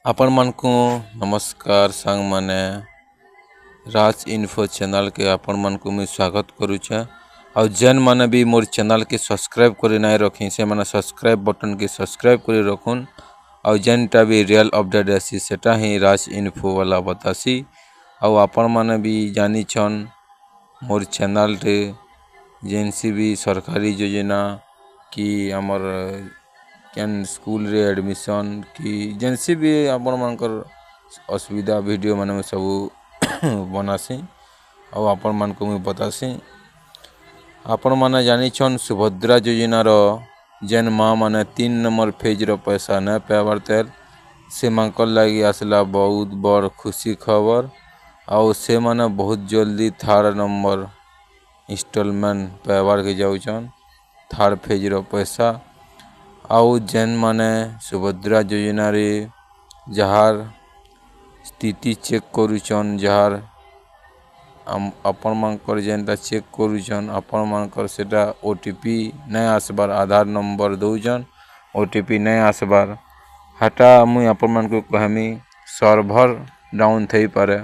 आपण मानकु नमस्कार सांग माने राज इन्फो चैनल के आपण मानकु मैं स्वागत करूछे। और जेन माने भी मोर चैनल के सब्सक्राइब करी नहीं रखी से माने सब्सक्राइब बटन के सब्सक्राइब करी रखुन। और जेनटा भी रियल अपडेट आसी सेटा ही राज इन्फो वाला बतासी। और आपण माने भी जानी छन मोर चैनल रे जेनसी भी सरकारी योजना कि हमर कैन स्कूल रे एडमिशन कि जेनसी भी आपण मानकर असुविधा वीडियो माने सब बनासी और आपण मान को मैं बतासी। आपण माने जानी छन सुभद्रा योजना रो जेन माँ माने 3 नंबर फेज रो पैसा न पावर तेल से मानकर लगी आसला बहुत बड़ खुशी खबर। और से माने बहुत जल्दी 3rd नंबर इंस्टॉलमेंट पावर के जाउछन 3rd फेज रो पैसा। आउ जेन माने सुभद्रा योजना रे जहार स्थिति चेक करूछन जहार आपण मानकर जेनटा चेक करूछन आपण मानकर सेटा ओटीपी नहीं आसबार आधार नंबर दउछन ओटीपी नहीं आसबार हटा मुई आपण मान को कहमी सर्वर डाउन थई पारे।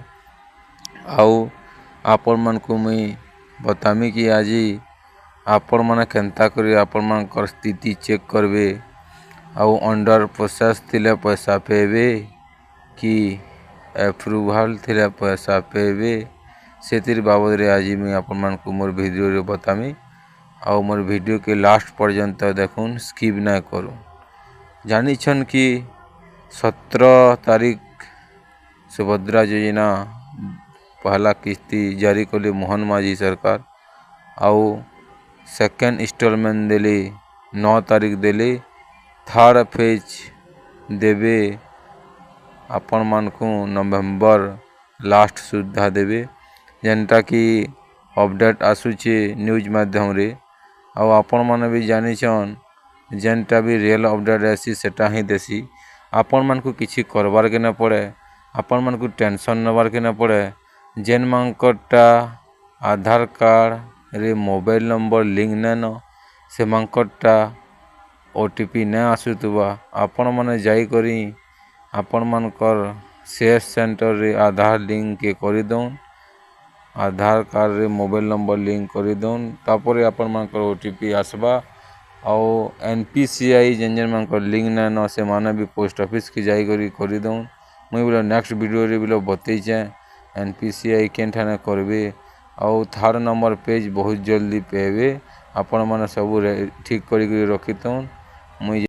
आउ आपण मान को मुई बतामी कि आज आपण माने केनता करी आपण मानकर स्थिति चेक करबे आउ अंडर प्रोसेस थिले पैसा पेबे कि अप्रूवल थिले पैसा पेबे सेतिर बाबद रे आज मैं आपण मान को मोर वीडियो रे बतामी। आउ मोर वीडियो के लास्ट पर्यंत देखुन स्किप ना करू। जानी छन कि 17 तारीख सुभद्रा योजना पहला किस्ती जारी कले मोहन माझी सरकार। आउ सेकेंड इंस्टॉलमेंट देली 9 तारीख देली 3rd फेज देवे आपण मान को नवंबर लास्ट सुविधा देवे जेनटा कि अपडेट आसुचे न्यूज माध्यम रे। आउ आपण माने भी जानी छन जेनटा भी रियल अपडेट आसी सेटा ही देसी आपण मान को किछि करबार के न पड़े आपण मान को टेंशन नबार के न पड़े। जेन मांकटा आधार कार्ड रे मोबाइल नंबर लिंक न से मांकटा ओटीपी न आसुतबा आपण माने जाई करी आपण मानकर सीएस सेंटर रे आधार लिंक के करी दउन आधार कार्ड रे मोबाइल नंबर लिंक करी दउन तापरे आपण मानकर ओटीपी आसबा। और एनपीसीआई जेन जेन मानकर लिंक न से माने भी पोस्ट ऑफिस के जाई करी दउन मुई बोले नेक्स्ट वीडियो रे बिलो बतैछे एनपीसीआई केन ठाने करबे। और 3rd नंबर पेज बहुत जल्दी पेबे आपण माने सब ठीक करी रखितउन मुई।